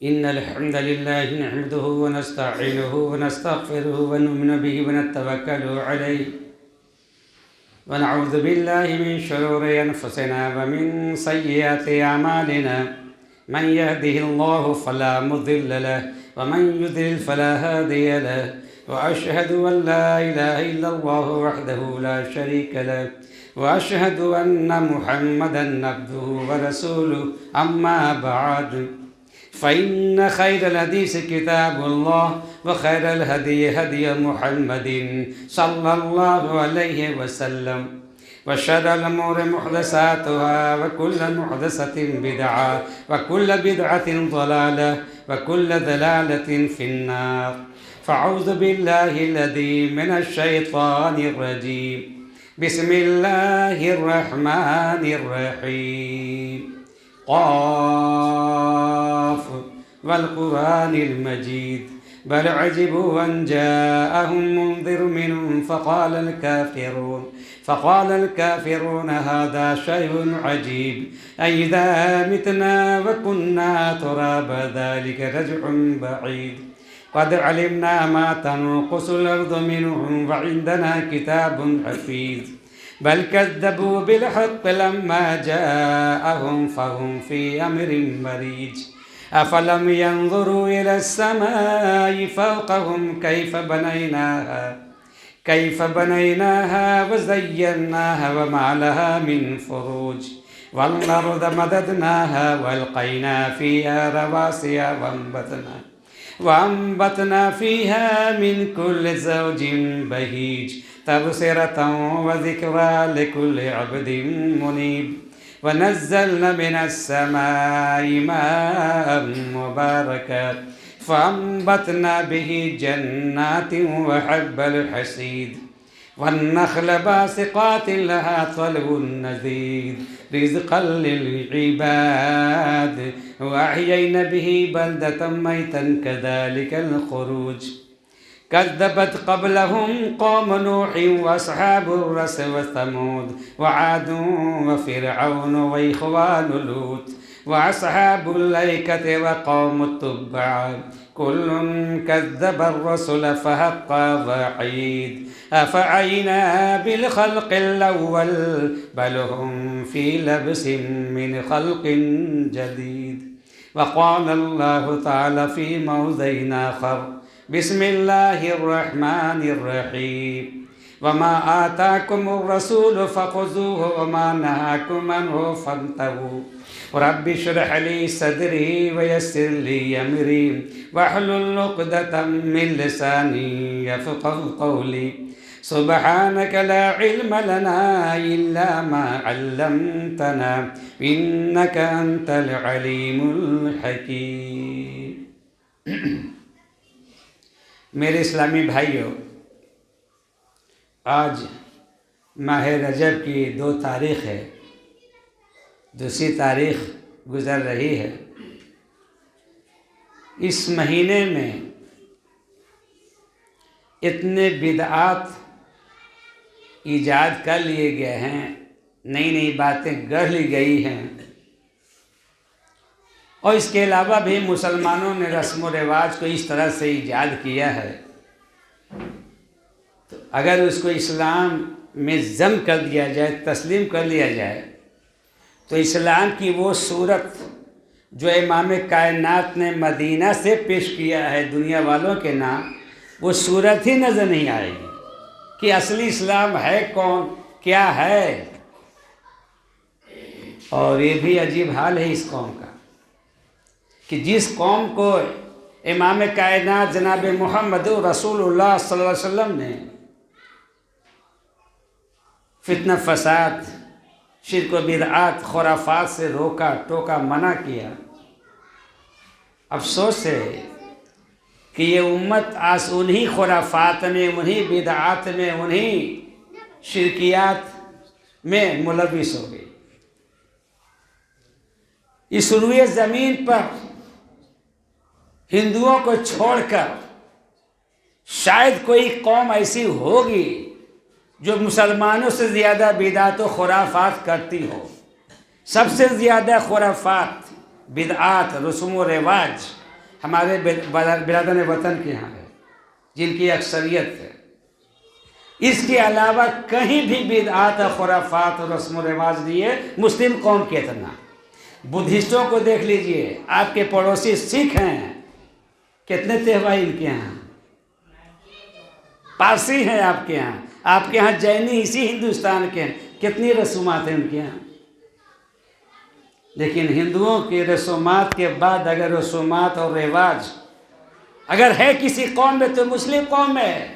إن الحمد لله نحمده ونستعينه ونستغفره ونؤمن به ونتوكل عليه ونعوذ بالله من شرور أنفسنا ومن سيئات أعمالنا من يهده الله فلا مضل له ومن يضلل فلا هادي له وأشهد أن لا إله إلا الله وحده لا شريك له وأشهد أن محمدا عبده ورسوله أما بعد فإن خير الحديث كتاب الله وخير الهدي هدي محمد صلى الله عليه وسلم وشر الأمور محدثاتها وكل محدثة بدعة وكل بدعة ضلالة وكل ضلالة في النار فأعوذ بالله الذي من الشيطان الرجيم بسم الله الرحمن الرحيم قاف والقرآن المجيد بل عجبوا أن جاءهم منذر منهم فقال الكافرون هذا شيء عجيب أئذا متنا وكنا ترابا ذلك رجع بعيد قد علمنا ما تنقص الأرض منهم وعندنا كتاب حفيظ بل كذبوا بالحق لما جاءهم فهم في أمر مريج أفلم ينظروا إلى السماء فوقهم كيف بنيناها وزيناها وما لها من فروج والأرض مددناها وألقينا فيها رواسي وأنبتنا فيها من كل زوج بهيج تبصرة وذكرى لكل عبد منيب ونزلنا من السماء ماء مباركا فأنبتنا به جنات وحب الحصيد والنخل باسقات لها طلع نضيد رزقا للعباد وأحيينا به بلدة ميتا كذلك الخروج كذبت قبلهم قوم نوح وأصحاب الرس وثمود وعاد وفرعون وإخوان لوط وأصحاب الأيكة وقوم التبع كل كذب الرسل فحق وعيد أفعينا بالخلق الأول بل هم في لبس من خلق جديد وقال الله تعالى في موضع آخر بسم الله الرحمن الرحيم وما آتاكم الرسول فخذوه وما نهاكم عنه فانتهوا رب اشرح لي صدري ويسر لي أمري واحلل عقدة من لساني يفقهوا قولي سبحانك لا علم لنا إلا ما علمتنا إنك أنت العليم الحكيم میرے اسلامی بھائیوں، آج ماہ رجب کی 2 تاریخ ہے، دوسری تاریخ گزر رہی ہے۔ اس مہینے میں اتنے بدعات ایجاد کر لیے گئے ہیں، نئی نئی باتیں گڑھ لی گئی ہیں، اور اس کے علاوہ بھی مسلمانوں نے رسم و رواج کو اس طرح سے ایجاد کیا ہے، تو اگر اس کو اسلام میں ضم کر دیا جائے، تسلیم کر لیا جائے، تو اسلام کی وہ صورت جو امام کائنات نے مدینہ سے پیش کیا ہے دنیا والوں کے نام، وہ صورت ہی نظر نہیں آئے گی کہ اصلی اسلام ہے کون، کیا ہے۔ اور یہ بھی عجیب حال ہے اس قوم کا کہ جس قوم کو امام کائنات جناب محمد رسول اللہ صلی اللہ علیہ وسلم نے فتنہ فساد، شرک و بدعات، خرافات سے روکا ٹوکا، منع کیا، افسوس ہے کہ یہ امت آج انہی خرافات میں، انہی بدعات میں، انہی شرکیات میں ملوث ہو گئی۔ اس روئے زمین پر ہندوؤں کو چھوڑ کر شاید کوئی قوم ایسی ہوگی جو مسلمانوں سے زیادہ بدعات و خرافات کرتی ہو۔ سب سے زیادہ خرافات، بدعات، رسوم و رواج ہمارے برادران وطن کے یہاں ہے، جن کی اکثریت ہے۔ اس کے علاوہ کہیں بھی بدعات اور خرافات اور رسم و رواج نہیں ہے مسلم قوم کے اتنا۔ بدھسٹوں کو دیکھ لیجئے، آپ کے پڑوسی سکھ ہیں، کتنے تہوار ان کے یہاں، پارسی ہیں آپ کے یہاں، آپ کے یہاں جینی اسی ہندوستان کے ہیں، کتنی رسومات ہیں ان کے یہاں۔ لیکن ہندوؤں کی رسومات کے بعد اگر رسومات اور رواج اگر ہے کسی قوم میں تو مسلم قوم میں ہے۔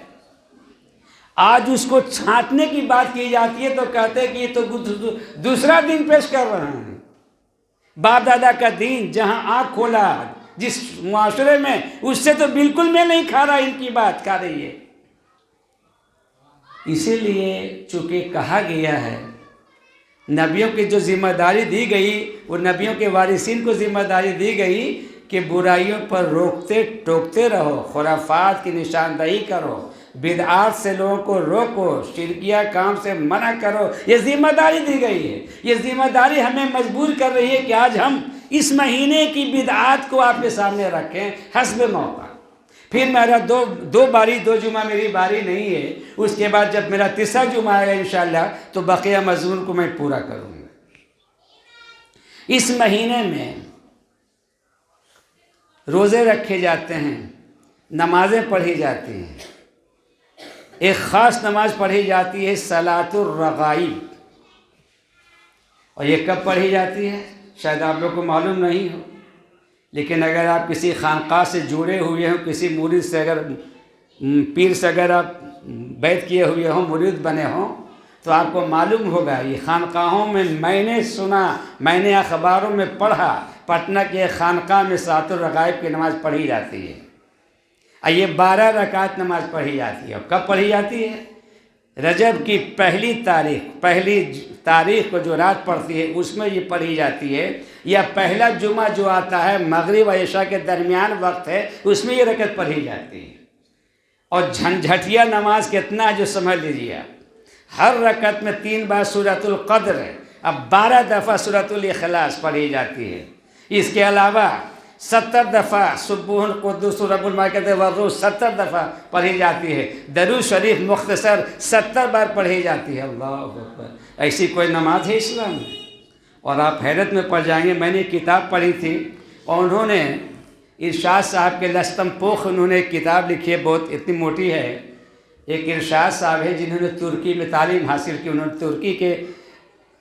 آج اس کو چھانٹنے کی بات کی جاتی ہے تو کہتے ہیں کہ یہ تو دوسرا دن پیش کر رہے ہیں۔ باپ دادا کا دین جہاں آنکھ کھولا جس معاشرے میں، اس سے تو بالکل میں نہیں کھا رہا، ان کی بات کھا رہی ہے۔ اسی لیے چونکہ کہا گیا ہے، نبیوں کی جو ذمہ داری دی گئی، وہ نبیوں کے وارثین کو ذمہ داری دی گئی کہ برائیوں پر روکتے ٹوکتے رہو، خرافات کی نشاندہی کرو، بدعات سے لوگوں کو روکو، شرکیہ کام سے منع کرو، یہ ذمہ داری دی گئی ہے۔ یہ ذمہ داری ہمیں مجبور کر رہی ہے کہ آج ہم اس مہینے کی بدعات کو آپ کے سامنے رکھیں حسب موقع۔ پھر میرا دو جمعہ میری باری نہیں ہے، اس کے بعد جب میرا تیسرا جمعہ آئے گا انشاءاللہ تو بقیہ مضمون کو میں پورا کروں گا۔ اس مہینے میں روزے رکھے جاتے ہیں، نمازیں پڑھی جاتی ہیں، ایک خاص نماز پڑھی جاتی ہے صلاۃ الرغائب، اور یہ کب پڑھی جاتی ہے شاید آپ لوگ کو معلوم نہیں ہو، لیکن اگر آپ کسی خانقاہ سے جڑے ہوئے ہوں، کسی مرید سے اگر پیر سے اگر آپ بیعت کیے ہوئے ہوں، مرید بنے ہوں، تو آپ کو معلوم ہوگا یہ خانقاہوں میں میں نے سنا، میں نے اخباروں میں پڑھا، پٹنہ کے خانقاہ میں صلاۃ الرغائب کی نماز پڑھی جاتی ہے۔ یہ 12 رکعت نماز پڑھی جاتی ہے۔ اور کب پڑھی جاتی ہے؟ رجب کی پہلی تاریخ کو جو رات پڑتی ہے اس میں یہ پڑھی جاتی ہے، یا پہلا جمعہ جو آتا ہے مغرب و عشاء کے درمیان وقت ہے، اس میں یہ رکعت پڑھی جاتی ہے۔ اور جھنجھٹیا نماز کتنا جو سمجھ لیجیے آپ، ہر رکعت میں 3 بار سورۃ القدر ہے، اب 12 دفعہ سورۃ الاخلاص پڑھی جاتی ہے۔ اس کے علاوہ 70 دفعہ سبوح القدوس رب الملائکۃ والروح 70 دفعہ پڑھی جاتی ہے۔ درود شریف مختصر 70 بار پڑھی جاتی ہے۔ اللہ اکبر! ایسی کوئی نماز ہے اسلام میں؟ اور آپ حیرت میں پڑ جائیں گے، میں نے کتاب پڑھی تھی اور انہوں نے ارشاد صاحب کے لستم پوخ انہوں نے ایک کتاب لکھی ہے، بہت اتنی موٹی ہے۔ ایک ارشاد صاحب ہے جنہوں نے ترکی میں تعلیم حاصل کی، انہوں نے ترکی کے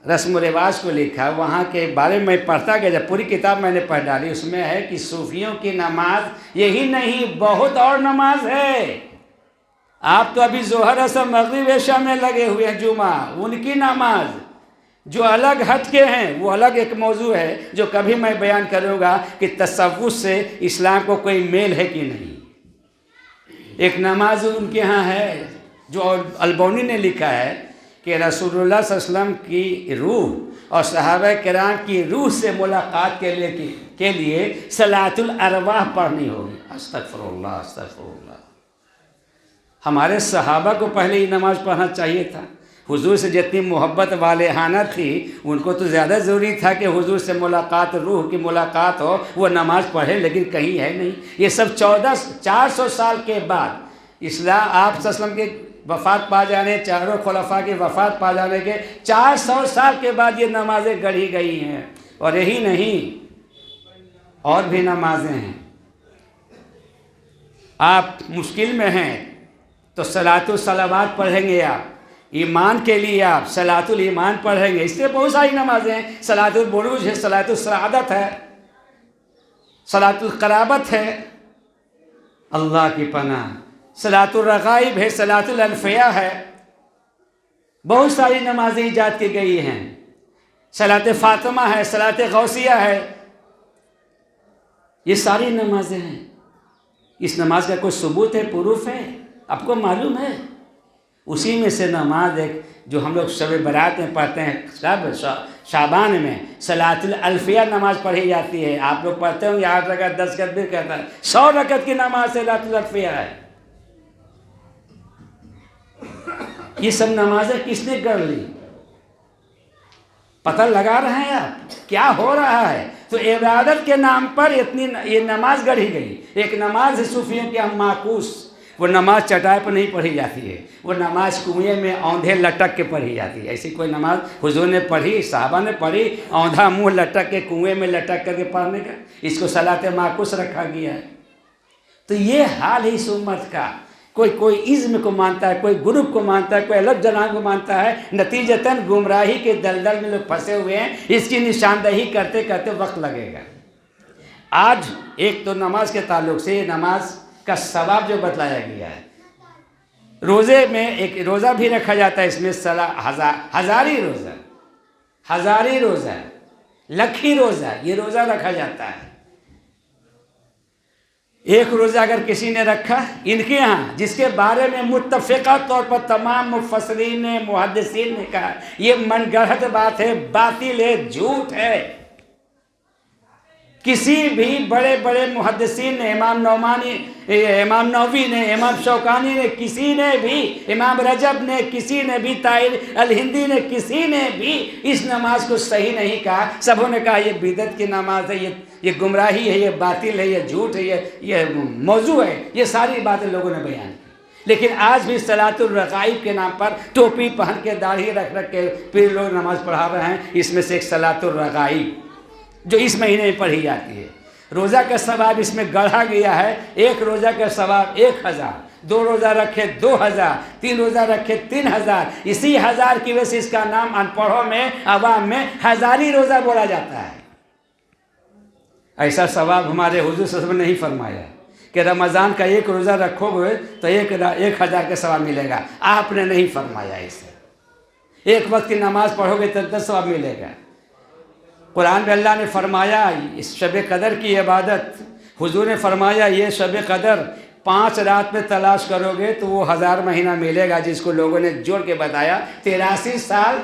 رسم و رواج کو لکھا، وہاں کے بارے میں پڑھتا گیا، جب پوری کتاب میں نے پڑھ ڈالی، اس میں ہے کہ صوفیوں کی نماز یہی نہیں بہت اور نماز ہے۔ آپ تو ابھی ظہر اثر مغرب عشاء میں لگے ہوئے ہیں، جمعہ ان کی نماز جو الگ ہٹ کے ہیں وہ الگ ایک موضوع ہے جو کبھی میں بیان کروں گا کہ تصوف سے اسلام کو کوئی میل ہے کہ نہیں۔ ایک نماز ان کے ہاں ہے جو البونی نے لکھا ہے کہ رسول اللہ صلی اللہ علیہ وسلم کی روح اور صحابہ کرام کی روح سے ملاقات کے لیے صلاۃ الارواح پڑھنی ہوگی۔ استغفر اللہ استغفر اللہ۔ ہمارے صحابہ کو پہلے یہ نماز پڑھنا چاہیے تھا۔ حضور سے جتنی محبت والہانہ تھی ان کو تو زیادہ ضروری تھا کہ حضور سے ملاقات، روح کی ملاقات ہو، وہ نماز پڑھے، لیکن کہیں ہے نہیں۔ یہ سب 400 سال کے بعد اسلام آپ صلی اللہ علیہ وسلم کے وفات پا جانے، چاروں خلفاء کی وفات پا جانے کے 400 سال کے بعد یہ نمازیں گڑھی گئی ہیں۔ اور یہی نہیں، اور بھی نمازیں ہیں۔ آپ مشکل میں ہیں تو صلاۃ الصلوات پڑھیں گے، آپ ایمان کے لیے آپ صلاۃ الایمان پڑھیں گے۔ اس سے بہت ساری نمازیں ہیں، صلاۃ البروج ہے، صلاۃ السعادت ہے، صلاۃ القرابت ہے، اللہ کی پناہ، صلاۃ الرغائب ہے، صلاۃ الانفیاء ہے، بہت ساری نمازیں ایجاد کی گئی ہیں، صلاۃ فاطمہ ہے، صلاۃ غوثیہ ہے، یہ ساری نمازیں ہیں۔ اس نماز کا کوئی ثبوت ہے، پروف ہے؟ آپ کو معلوم ہے؟ اسی میں سے نماز ایک جو ہم لوگ شب برات میں پڑھتے ہیں، شعبان میں صلاۃ الالفیہ نماز پڑھی جاتی ہے۔ آپ لوگ پڑھتے ہوں گے 8 رکعت 10 رکعت بھی کہتا ہے، 100 رکعت کی نماز صلاۃ الالفیہ ہے۔ یہ سب نمازیں کس نے کر لی؟ پتہ لگا رہے ہیں آپ کیا ہو رہا ہے؟ تو عبادت کے نام پر اتنی یہ نماز گڑھی گئی. ایک نماز ہے صوفیوں کی ہم معکوس، وہ نماز چٹائی پر نہیں پڑھی جاتی ہے، وہ نماز کنویں میں اوندھے لٹک کے پڑھی جاتی ہے. ایسی کوئی نماز حضور نے پڑھی، صحابہ نے پڑھی، اوندھا منہ لٹک کے کنویں میں لٹک کر کے پڑھنے کا؟ اس کو صلاۃ معکوس رکھا گیا ہے. تو یہ حال ہے اس امت کا. کوئی ازم کو مانتا ہے، کوئی گروپ کو مانتا ہے، کوئی الگ جناح کو مانتا ہے، نتیجتاً گمراہی کے دلدل میں لوگ پھنسے ہوئے ہیں. اس کی نشاندہی کرتے کرتے وقت لگے گا. آج ایک تو نماز کے تعلق سے یہ نماز کا ثواب جو بتلایا گیا ہے، روزے میں ایک روزہ بھی رکھا جاتا ہے، اس میں ہزاری روزہ، لکھی روزہ، یہ روزہ رکھا جاتا ہے. ایک روزہ اگر کسی نے رکھا ان کے ہاں، جس کے بارے میں متفقہ طور پر تمام مفسرین نے، محدثین نے کہا یہ من گڑھت بات ہے، باطل ہے، جھوٹ ہے. کسی بھی بڑے بڑے محدثین نے، امام نووی نے، امام شوکانی نے، کسی نے بھی، امام رجب نے، کسی نے بھی، طاہر الہندی نے، کسی نے بھی اس نماز کو صحیح نہیں کہا. سبوں نے کہا یہ بدعت کی نماز ہے، یہ گمراہی ہے، یہ باطل ہے، یہ جھوٹ ہے، یہ موضوع ہے. یہ ساری باتیں لوگوں نے بیان کی. لیکن آج بھی صلاۃ الرغائب کے نام پر ٹوپی پہن کے داڑھی رکھ کے پھر لوگ نماز پڑھا رہے ہیں. اس میں سے ایک صلاۃ الرغائب جو اس مہینے میں پڑھی جاتی ہے. روزہ کا ثواب اس میں گڑھا گیا ہے. ایک روزہ کا ثواب 1000، 2 روزہ رکھے 2000، 3 روزہ رکھے 3000. اسی 1000 کی وجہ سے اس کا نام ان پڑھوں میں، عوام میں ہزاری روزہ بولا جاتا ہے. ایسا ثواب ہمارے حضور صلی اللہ علیہ وسلم نے نہیں فرمایا کہ رمضان کا ایک روزہ رکھو گے تو 1000 کا ثواب ملے گا. آپ نے نہیں فرمایا اسے. ایک وقت کی نماز پڑھو گے تو 10 ثواب ملے گا. قرآن میں اللہ نے فرمایا اس شب قدر کی عبادت، حضور نے فرمایا یہ شب قدر 5 رات میں تلاش کرو گے تو وہ 1000 مہینہ ملے گا، جس کو لوگوں نے جوڑ کے بتایا 83 سال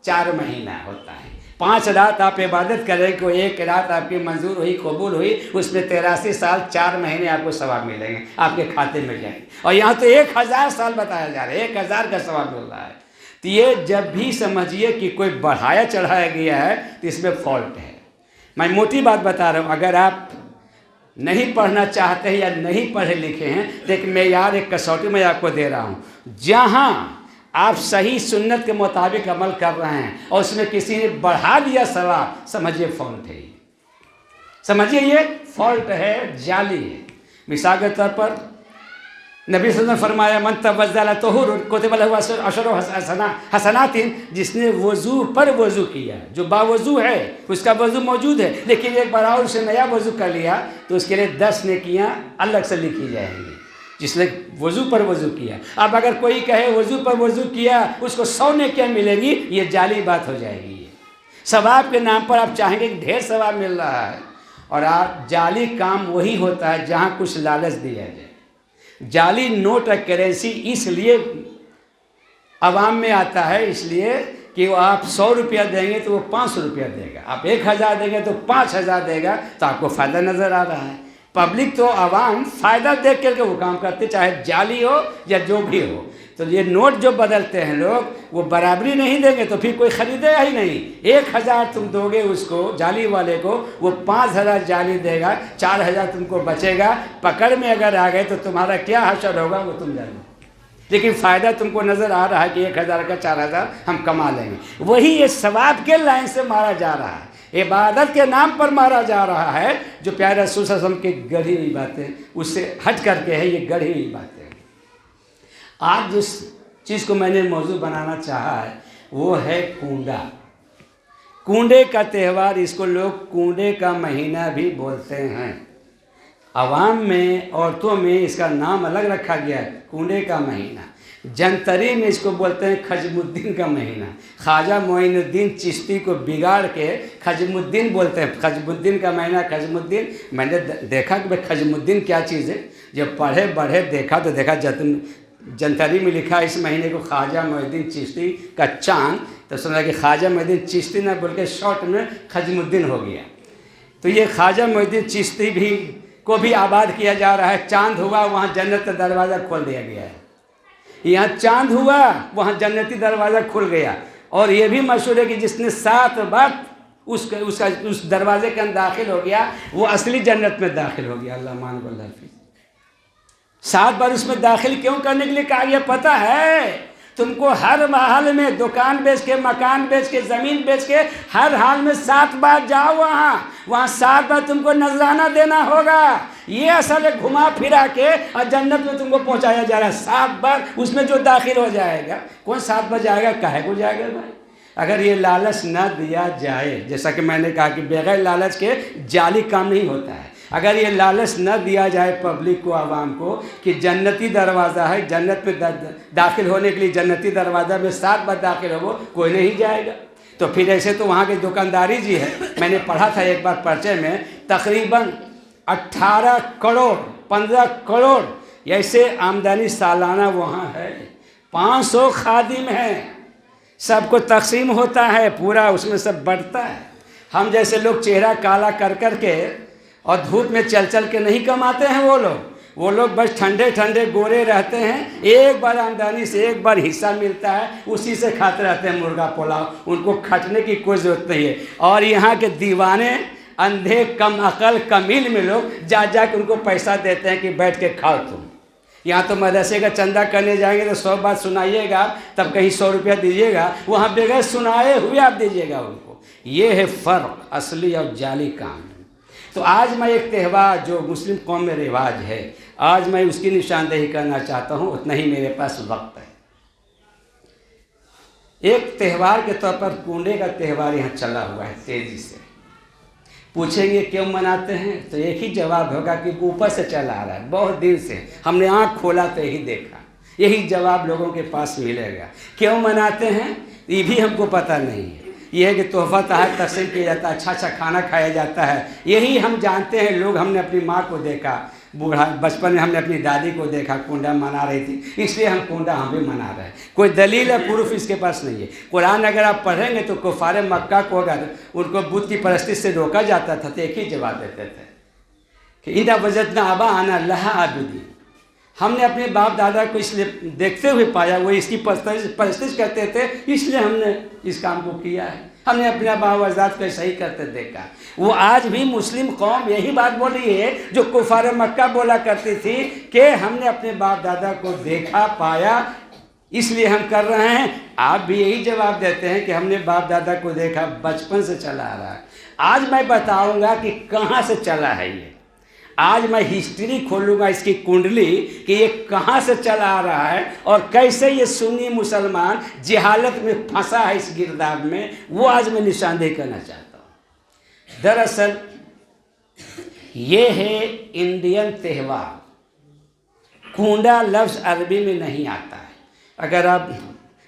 4 مہینہ ہوتا ہے. 5 رات آپ عبادت کریں کہ ایک رات آپ کی منظور ہوئی، قبول ہوئی، اس میں 83 سال 4 مہینے آپ کو ثواب ملیں گے، آپ کے کھاتے میں جائیں گے. اور یہاں تو 1000 سال بتایا جا رہا ہے، 1000 کا ثواب مل رہا ہے. تو یہ جب بھی سمجھیے کہ کوئی بڑھایا چڑھایا گیا ہے تو اس میں فالٹ ہے. میں موٹی بات بتا رہا ہوں. اگر آپ نہیں پڑھنا چاہتے ہیں یا نہیں پڑھے لکھے ہیں تو ایک معیار، ایک کسوٹی میں آپ کو دے رہا ہوں. جہاں آپ صحیح سنت کے مطابق عمل کر رہے ہیں اور اس میں کسی نے بڑھا دیا ثواب، سمجھیے فالٹ ہے. سمجھیے یہ فالٹ ہے، جعلی ہے. مثال کے طور پر نبی صلی اللہ علیہ وسلم نے فرمایا من توضأ طہور کتب لہ عشر حسنات. جس نے وضو پر وضو کیا، جو باوضو ہے اس کا وضو موجود ہے، لیکن ایک بار اور اسے نیا وضو کر لیا تو اس کے لیے 10 نیکیاں الگ سے لکھی جائیں گی، جس نے وضو پر وضو کیا. اب اگر کوئی کہے وضو پر وضو کیا اس کو 100 نیکیاں ملیں گی، یہ جعلی بات ہو جائے گی. ثواب کے نام پر آپ چاہیں گے کہ ڈھیر ثواب مل رہا ہے، اور آپ جعلی کام وہی ہوتا ہے جہاں کچھ لالچ دیا جائے. جعلی نوٹ اور کرنسی اس لیے عوام میں آتا ہے، اس لیے کہ وہ آپ 100 روپیہ دیں گے تو وہ 500 روپیہ دے گا، آپ 1000 دیں گے تو 5000 دے گا، تو آپ کو فائدہ نظر آ رہا ہے. پبلک تو عوام فائدہ دیکھ کر کے وہ کام کرتے، چاہے جعلی ہو یا جو بھی ہو. تو یہ نوٹ جو بدلتے ہیں لوگ، وہ برابری نہیں دیں گے تو پھر کوئی خریدے گا ہی نہیں. 1000 تم دو گے اس کو، جعلی والے کو، وہ 5000 جعلی دے گا، 4000 تم کو بچے گا. پکڑ میں اگر آ گئے تو تمہارا کیا حشر ہوگا وہ تم جانو. لیکن فائدہ تم کو نظر آ رہا ہے کہ 1000 کا 4000 ہم کما لیں گے. وہی یہ ثواب کے لائن سے مارا جا رہا ہے، عبادت کے نام پر مارا جا رہا ہے، جو پیارے رسول صلی اللہ علیہ وسلم کی گڑھی ہوئی باتیں اس سے ہٹ کر کے ہے. یہ گڑھی ہوئی باتیں. آج جس چیز کو میں نے موضوع بنانا چاہا ہے وہ ہے کنڈا. کنڈے کا تہوار، اس کو لوگ کنڈے کا مہینہ بھی بولتے ہیں. عوام میں، عورتوں میں اس کا نام الگ رکھا گیا ہے، کنڈے کا مہینہ. جنتری میں اس کو بولتے ہیں خجم الدین کا مہینہ. خواجہ معین الدین چشتی کو بگاڑ کے خجم الدین بولتے ہیں. خجم الدین کا مہینہ، خجم الدین. میں نے دیکھا کہ خجم الدین کیا چیز ہے. جب پڑھے بڑھے دیکھا تو دیکھا جنتری میں لکھا اس مہینے کو خواجہ معین الدین چشتی کا چاند، تو سنا کہ خواجہ معین الدین چشتی نہ بول کے شارٹ میں خجم الدین ہو گیا. تو یہ خواجہ معین الدین چشتی بھی کو بھی آباد کیا جا رہا ہے. چاند ہوا وہاں جنت کا دروازہ کھول دیا گیا ہے. یہاں چاند ہوا وہاں جنتی دروازہ کھل گیا. اور یہ بھی مشہور ہے کہ جس نے 7 بار اس دروازے کے اندر داخل ہو گیا وہ اصلی جنت میں داخل ہو گیا. اللہ مان اللہ حافظ. 7 بار اس میں داخل کیوں کرنے کے لیے کہا گیا پتہ ہے؟ تم کو ہر محل میں دکان بیچ کے، مکان بیچ کے، زمین بیچ کے، ہر حال میں 7 بار جاؤ وہاں 7 بار تم کو نذرانہ دینا ہوگا. یہ اصل ہے گھما پھرا کے اور جنت میں تم کو پہنچایا جا رہا ہے. 7 بار اس میں جو داخل ہو جائے گا. کون 7 بار جائے گا؟ کاہے کو جائے گا بھائی؟ اگر یہ لالچ نہ دیا جائے، جیسا کہ میں نے کہا کہ بغیر لالچ کے جعلی کام نہیں ہوتا ہے. اگر یہ لالچ نہ دیا جائے پبلک کو، عوام کو، کہ جنتی دروازہ ہے، جنت میں داخل ہونے کے لیے جنتی دروازہ میں 7 بار داخل ہو، کوئی نہیں جائے گا. تو پھر ایسے تو وہاں کی دکانداری جی ہے. میں نے پڑھا تھا ایک بار پرچے میں، تقریباً 18 کروڑ 15 کروڑ ایسے آمدنی سالانہ وہاں ہے. 500 خادم ہیں، سب کو تقسیم ہوتا ہے، پورا اس میں سب بڑھتا ہے. ہم جیسے لوگ چہرہ کالا کر کر کے اور دھوپ میں چل چل کے نہیں کماتے ہیں وہ لوگ بس ٹھنڈے ٹھنڈے گورے رہتے ہیں. ایک بار آمدنی سے ایک بار حصہ ملتا ہے، اسی سے کھاتے رہتے ہیں مرغا پلاؤ. ان کو کھٹنے کی کوئی ضرورت نہیں ہے. اور یہاں کے دیوانے، اندھے، کم عقل، کم علم لوگ جا کے ان کو پیسہ دیتے ہیں کہ بیٹھ کے کھاؤ تم. یہاں تو مدرسے کا چندہ کرنے جائیں گے تو 100 بات سنائیے گا، تب کہیں 100 روپیہ دیجیے گا. وہاں بغیر سنائے ہوئے آپ دیجیے گا ان کو. یہ ہے فرق اصلی اور جعلی کام. تو آج میں ایک تہوار جو مسلم قوم میں رواج ہے، آج میں اس کی نشاندہی کرنا چاہتا ہوں. اتنا ہی میرے پاس وقت ہے. ایک تہوار کے طور پر کنڈے کا تہوار یہاں چلا ہوا ہے تیزی سے. پوچھیں گے کیوں مناتے ہیں تو ایک ہی جواب ہوگا کہ اوپر سے چلا آ رہا ہے، بہت دن سے. ہم نے آنکھ کھولا تو یہی دیکھا. یہی جواب لوگوں کے پاس ملے گا. کیوں مناتے ہیں یہ بھی ہم کو پتہ نہیں ہے. یہ ہے کہ تحفہ تحائف تقسیم کیا جاتا ہے، اچھا اچھا کھانا کھایا جاتا ہے. یہی ہم جانتے ہیں لوگ. ہم نے اپنی ماں کو دیکھا، بچپن میں ہم نے اپنی دادی کو دیکھا کنڈا منا رہی تھی، اس لیے ہم کنڈا ہم بھی منا رہے ہیں. کوئی دلیل ہے، پروف اس کے پاس نہیں ہے. قرآن اگر آپ پڑھیں گے تو کفار مکہ کو اگر ان کو بت کی پرستی سے روکا جاتا تھا تو ایک ہی جواب دیتے تھے کہ اذا وجدنا آباءنا لها عابدین. ہم نے اپنے باپ دادا کو اس لیے دیکھتے ہوئے پایا وہ اس کی پرستش کرتے تھے، اس لیے ہم نے اس کام کو کیا ہے. ہم نے اپنے باپ و اجداد کو صحیح کرتے دیکھا. وہ آج بھی مسلم قوم یہی بات بول رہی ہے جو کفار مکہ بولا کرتی تھی کہ ہم نے اپنے باپ دادا کو دیکھا پایا اس لیے ہم کر رہے ہیں. آپ بھی یہی جواب دیتے ہیں کہ ہم نے باپ دادا کو دیکھا، بچپن سے چلا آ رہا ہے. آج میں بتاؤں گا کہ کہاں سے چلا ہے یہ. آج میں ہسٹری کھولوں گا اس کی کنڈلی کہ یہ کہاں سے چلا آ رہا ہے اور کیسے یہ سنی مسلمان جہالت میں پھنسا ہے اس گرداب میں. وہ آج میں نشاندہی کرنا چاہتا ہوں. دراصل یہ ہے انڈین تہوار. کنڈا لفظ عربی میں نہیں آتا ہے. اگر آپ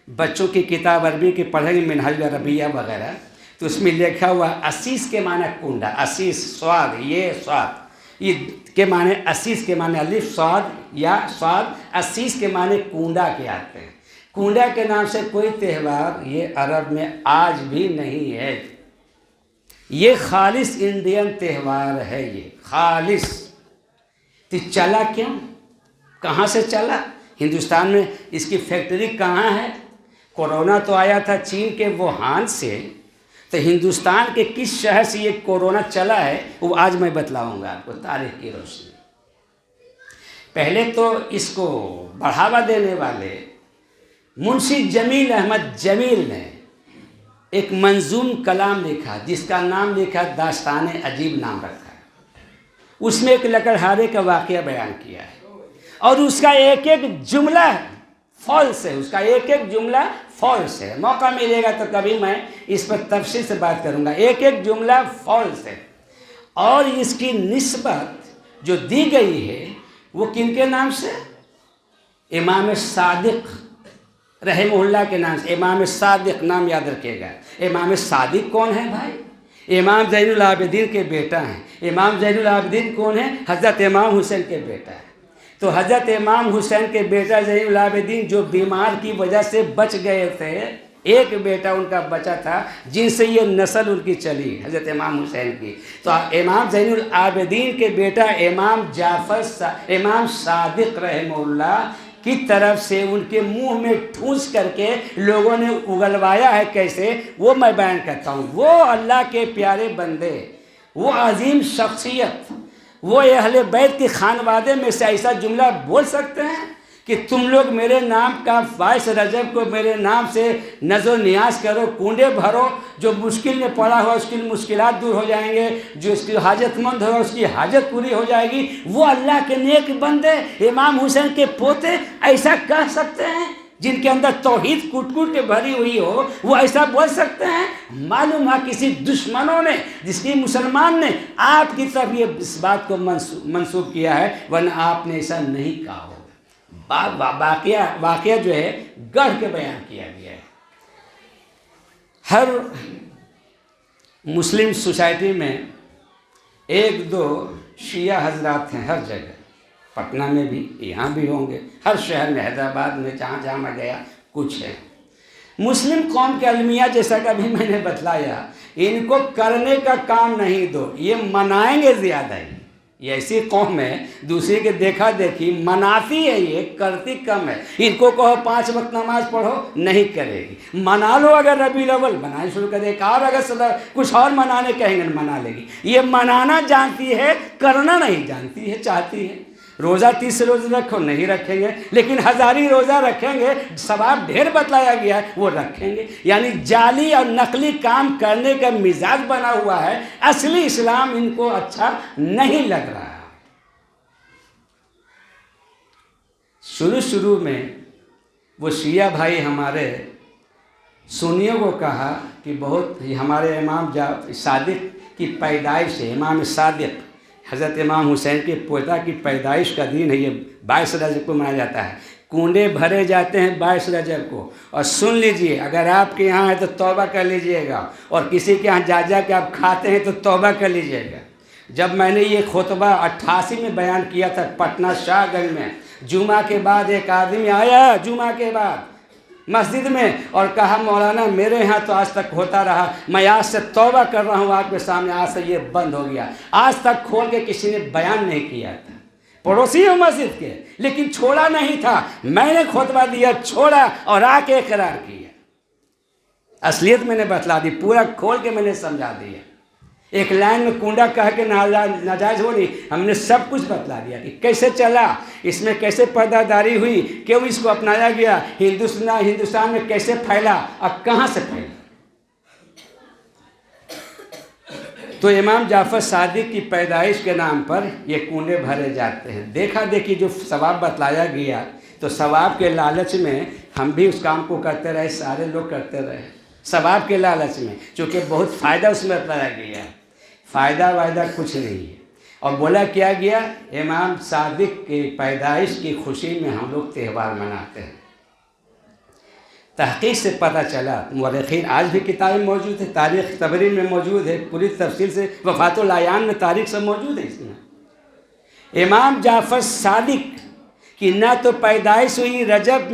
بچوں کی کتاب عربی کی پڑھیں گے منہاج العربیہ وغیرہ تو اس میں لکھا ہوا اسیس کے معنی کنڈا، اسیس سواد، یہ سواد یہ کے معنی، اسیس کے معنی الف صاد یا صاد، اسیس کے معنی کنڈا کے آتے ہیں. کنڈا کے نام سے کوئی تہوار یہ عرب میں آج بھی نہیں ہے. یہ خالص انڈین تہوار ہے. یہ خالص. تو چلا کیوں؟ کہاں سے چلا؟ ہندوستان میں اس کی فیکٹری کہاں ہے؟ کورونا تو آیا تھا چین کے ووہان سے. تو ہندوستان کے کس شہر سے یہ کورونا چلا ہے وہ آج میں بتلاؤں گا آپ کو تاریخ کی روشنی. پہلے تو اس کو بڑھاوا دینے والے منشی جمیل احمد جمیل نے ایک منظوم کلام لکھا جس کا نام لکھا داستان عجیب نام رکھا ہے. اس میں ایک لکڑہارے کا واقعہ بیان کیا ہے اور اس کا ایک ایک جملہ فالس ہے. اس کا ایک ایک جملہ فالس ہے. موقع ملے گا تو کبھی میں اس پر تفصیل سے بات کروں گا. ایک ایک جملہ فالس ہے اور اس کی نسبت جو دی گئی ہے وہ کن کے نام سے؟ امام صادق رحمہ اللہ کے نام سے. امام صادق نام یاد رکھیے گا. امام صادق کون ہے بھائی؟ امام زین العابدین کے بیٹا ہیں. امام زین العابدین کون ہیں؟ حضرت امام حسین کے بیٹا ہے. تو حضرت امام حسین کے بیٹا زین العابدین جو بیمار کی وجہ سے بچ گئے تھے، ایک بیٹا ان کا بچا تھا جن سے یہ نسل ان کی چلی حضرت امام حسین کی. تو امام زین العابدین کے بیٹا امام صادق رحمہ اللہ کی طرف سے ان کے منہ میں ٹھونس کر کے لوگوں نے اگلوایا ہے کیسے، وہ میں بیان کرتا ہوں۔ وہ اللہ کے پیارے بندے، وہ عظیم شخصیت، وہ اہل بیت کے خانوادے میں سے ایسا جملہ بول سکتے ہیں کہ تم لوگ میرے نام کا 22 رجب کو میرے نام سے نظر و نیاز کرو، کنڈے بھرو، جو مشکل میں پڑا ہوا اس کی مشکلات دور ہو جائیں گے، جو اس کی حاجت مند ہو اس کی حاجت پوری ہو جائے گی۔ وہ اللہ کے نیک بندے، امام حسین کے پوتے ایسا کہہ سکتے ہیں؟ جن کے اندر توحید کوٹ کوٹ کے بھری ہوئی ہو، وہ ایسا بول سکتے ہیں؟ معلوم ہے کسی دشمنوں نے، جس کی مسلمان نے آپ کی طرف یہ اس بات کو منسوب کیا ہے، ورنہ آپ نے ایسا نہیں کہا ہو۔ واقعہ جو ہے گڑھ کے بیان کیا گیا ہے۔ ہر مسلم سوسائٹی میں ایک دو شیعہ حضرات ہیں، ہر جگہ، پٹنہ میں بھی، یہاں بھی ہوں گے، ہر شہر میں، حیدرآباد میں، جہاں جہاں میں گیا کچھ ہے۔ مسلم قوم کے المیہ، جیسا کہ ابھی میں نے بتلایا، ان کو کرنے کا کام نہیں دو، یہ منائیں گے زیادہ ہی۔ یہ ایسی قوم ہے دوسرے کے دیکھا دیکھی مناتی ہے، یہ کرتی کم ہے۔ ان کو کہو 5 وقت نماز پڑھو، نہیں کرے گی۔ منا لو اگر ربیع الاول منانا شروع کرے، ایک اور اگر کچھ اور منانے کہیں گے منا لے گی۔ یہ منانا جانتی ہے، کرنا نہیں جانتی ہے، چاہتی ہے۔ روزہ 30 روزہ رکھو، نہیں رکھیں گے، لیکن 1000 روزہ رکھیں گے، ثواب ڈھیر بتلایا گیا ہے، وہ رکھیں گے۔ یعنی جعلی اور نقلی کام کرنے کا مزاج بنا ہوا ہے، اصلی اسلام ان کو اچھا نہیں لگ رہا۔ شروع میں وہ شیعہ بھائی ہمارے سنیوں کو کہا کہ بہت ہمارے امام صادق کی پیدائش ہے، امام صادق حضرت امام حسین کے پوتا کی پیدائش کا دن ہے، یہ 22 رجب کو منایا جاتا ہے۔ کنڈے بھرے جاتے ہیں 22 رجب کو۔ اور سن لیجئے، اگر آپ کے یہاں ہے تو توبہ کر لیجئے گا، اور کسی کے یہاں جا کے آپ کھاتے ہیں تو توبہ کر لیجئے گا۔ جب میں نے یہ خطبہ 88 میں بیان کیا تھا پٹنہ شاہ گنج میں، جمعہ کے بعد ایک آدمی آیا جمعہ کے بعد مسجد میں اور کہا مولانا میرے یہاں تو آج تک ہوتا رہا، میں آج سے توبہ کر رہا ہوں آپ کے سامنے، آج سے یہ بند ہو گیا۔ آج تک کھول کے کسی نے بیان نہیں کیا تھا، پڑوسی ہوں مسجد کے، لیکن چھوڑا نہیں تھا۔ میں نے خطبہ دیا، چھوڑا اور آ کے اقرار کیا۔ اصلیت میں نے بتلا دی، پورا کھول کے میں نے سمجھا دیا۔ ایک لائن میں کنڈا کہہ کے ناجائز ہو نہیں، ہم نے سب کچھ بتلا دیا کہ کیسے چلا، اس میں کیسے پردہ داری ہوئی، کیوں اس کو اپنایا گیا، ہندوستان میں کیسے پھیلا اور کہاں سے پھیلا۔ تو امام جعفر صادق کی پیدائش کے نام پر یہ کنڈے بھرے جاتے ہیں۔ دیکھا دیکھی جو ثواب بتلایا گیا، تو ثواب کے لالچ میں ہم بھی اس کام کو کرتے رہے، سارے لوگ کرتے رہے، ثواب کے لالچ میں، چونکہ بہت فائدہ اس میں بتلایا گیا ہے۔ فائدہ کچھ نہیں ہے۔ اور بولا کیا گیا، امام صادق کی پیدائش کی خوشی میں ہم لوگ تہوار مناتے ہیں۔ تحقیق سے پتہ چلا، مورخین آج بھی کتابیں موجود ہیں، تاریخ طبری میں موجود ہے، پوری تفصیل سے، وفات العیان میں تاریخ سے موجود ہے۔ اس میں امام جعفر صادق کی نہ تو پیدائش ہوئی رجب